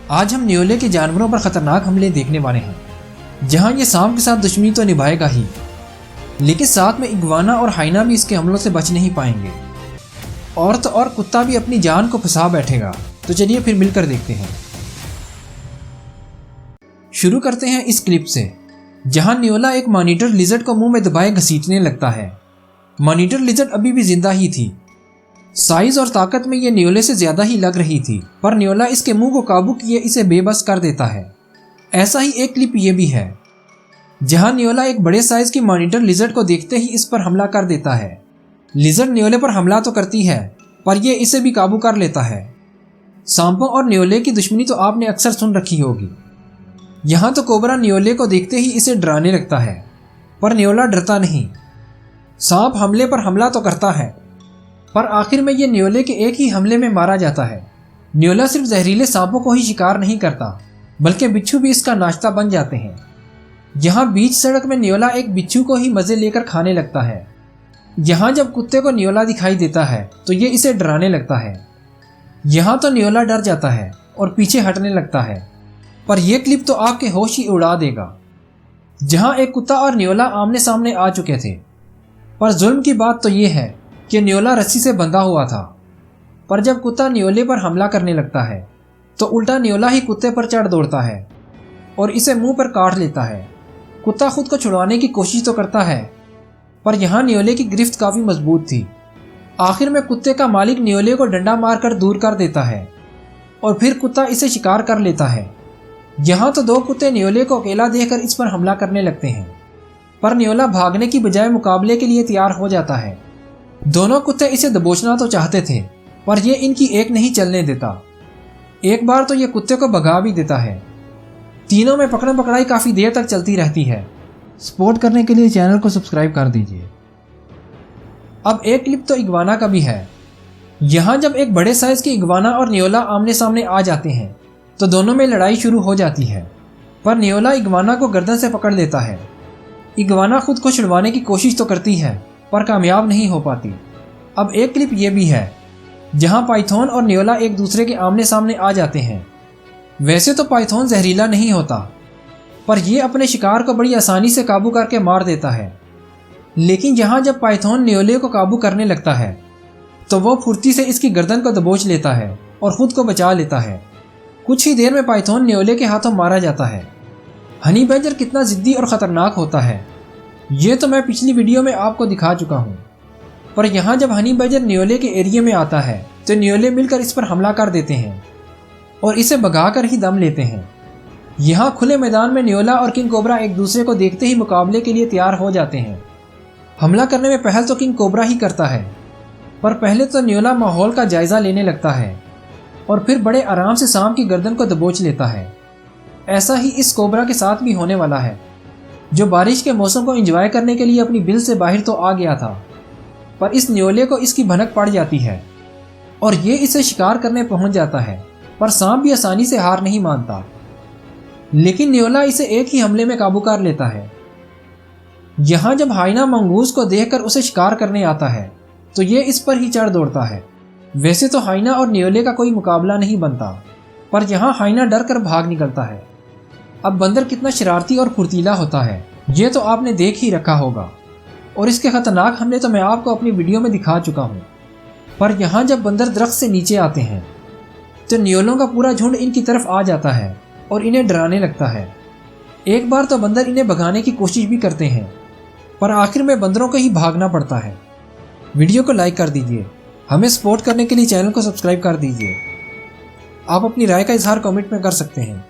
आज हम न्योले के जानवरों पर खतरनाक हमले देखने वाले हैं, जहां ये सांप के साथ दुश्मनी तो निभाएगा ही, लेकिन साथ में इग्वाना और हाइना भी इसके हमलों से बच नहीं पाएंगे। औरत और कुत्ता भी अपनी जान को फंसा बैठेगा। तो चलिए फिर मिलकर देखते हैं। शुरू करते हैं इस क्लिप से, जहां न्योला एक मॉनिटर लिजर्ड को मुंह में दबाए घसीटने लगता है। मॉनिटर लिजर्ड अभी भी जिंदा ही थी। साइज और ताकत में ये न्योले से ज्यादा ही लग रही थी, पर न्योला इसके मुंह को काबू किए इसे बेबस कर देता है। ऐसा ही एक क्लिप ये भी है, जहां न्योला एक बड़े साइज की मॉनिटर लिजर्ड को देखते ही इस पर हमला कर देता है। लिजर्ड न्योले पर हमला तो करती है, पर यह इसे भी काबू कर लेता है। सांपों और न्योले की दुश्मनी तो आपने अक्सर सुन रखी होगी। यहाँ तो कोबरा न्योले को देखते ही इसे डराने लगता है, पर न्योला डरता नहीं। सांप हमले पर हमला तो करता है, पर आखिर में ये न्योले के एक ही हमले में मारा जाता है। न्योला सिर्फ जहरीले सांपों को ही शिकार नहीं करता, बल्कि बिच्छू भी इसका नाश्ता बन जाते हैं। यहाँ बीच सड़क में न्योला एक बिच्छू को ही मजे लेकर खाने लगता है। यहाँ जब कुत्ते को न्योला दिखाई देता है तो ये इसे डराने लगता है। यहाँ तो न्योला डर जाता है और पीछे हटने लगता है, पर यह क्लिप तो आपके होश ही उड़ा देगा। जहाँ एक कुत्ता और न्योला आमने सामने आ चुके थे, पर जुल्म की बात तो यह है कि न्योला रस्सी से बंधा हुआ था। पर जब कुत्ता न्योले पर हमला करने लगता है तो उल्टा न्योला ही कुत्ते पर चढ़ दौड़ता है और इसे मुंह पर काट लेता है। कुत्ता खुद को छुड़वाने की कोशिश तो करता है, पर यहाँ न्योले की गिरफ्त काफ़ी मजबूत थी। आखिर में कुत्ते का मालिक न्योले को डंडा मारकर दूर कर देता है और फिर कुत्ता इसे शिकार कर लेता है। यहाँ तो दो कुत्ते न्योले को अकेला देखकर इस पर हमला करने लगते हैं, पर न्योला भागने की बजाय मुकाबले के लिए तैयार हो जाता है। दोनों कुत्ते इसे दबोचना तो चाहते थे, पर यह इनकी एक नहीं चलने देता। एक बार तो यह कुत्ते को भगा भी देता है। तीनों में पकड़म पकड़ाई काफ़ी देर तक चलती रहती है। सपोर्ट करने के लिए चैनल को सब्सक्राइब कर दीजिए। अब एक क्लिप तो इग्वाना का भी है। यहाँ जब एक बड़े साइज की इग्वाना और न्योला आमने सामने आ जाते हैं तो दोनों में लड़ाई शुरू हो जाती है, पर न्योला इग्वाना को गर्दन से पकड़ लेता है। इग्वाना खुद को छुड़वाने की कोशिश तो करती है, पर कामयाब नहीं हो पाती। अब एक क्लिप ये भी है, जहाँ पाइथन और न्योला एक दूसरे के आमने सामने आ जाते हैं। वैसे तो पाइथन जहरीला नहीं होता, पर यह अपने शिकार को बड़ी आसानी से काबू करके मार देता है। लेकिन यहाँ जब पाइथन न्योले को काबू करने लगता है तो वो फुर्ती से इसकी गर्दन को दबोच लेता है और खुद को बचा लेता है। कुछ ही देर में पाइथन न्योले के हाथों मारा जाता है। हनी बैजर कितना जिद्दी और ख़तरनाक होता है, ये तो मैं पिछली वीडियो में आपको दिखा चुका हूँ। पर यहाँ जब हनी बैजर न्योले के एरिया में आता है तो न्योले मिलकर इस पर हमला कर देते हैं और इसे भगाकर ही दम लेते हैं। यहाँ खुले मैदान में न्योला और किंग कोबरा एक दूसरे को देखते ही मुकाबले के लिए तैयार हो जाते हैं। हमला करने में पहल तो किंग कोबरा ही करता है, पर पहले तो न्योला माहौल का जायजा लेने लगता है और फिर बड़े आराम से सांप की गर्दन को दबोच लेता है। ऐसा ही इस कोबरा के साथ भी होने वाला है, जो बारिश के मौसम को एंजॉय करने के लिए अपनी बिल से बाहर तो आ गया था, पर इस न्योले को इसकी भनक पड़ जाती है और ये इसे शिकार करने पहुंच जाता है। पर सांप भी आसानी से हार नहीं मानता, लेकिन न्योला इसे एक ही हमले में काबू कर लेता है। यहाँ जब हाइना मंगूस को देखकर उसे शिकार करने आता है तो ये इस पर ही चढ़ दौड़ता है। वैसे तो हाइना और न्योले का कोई मुकाबला नहीं बनता, पर यहाँ हाइना डर कर भाग निकलता है। अब बंदर कितना शरारती और फुर्तीला होता है ये तो आपने देख ही रखा होगा, और इसके खतरनाक हमले तो मैं आपको अपनी वीडियो में दिखा चुका हूँ। पर यहाँ जब बंदर दरख्त से नीचे आते हैं तो न्योलों का पूरा झुंड इनकी तरफ आ जाता है और इन्हें डराने लगता है। एक बार तो बंदर इन्हें भगाने की कोशिश भी करते हैं, पर आखिर में बंदरों को ही भागना पड़ता है। वीडियो को लाइक कर दीजिए। हमें सपोर्ट करने के लिए चैनल को सब्सक्राइब कर दीजिए। आप अपनी राय का इजहार कमेंट में कर सकते हैं।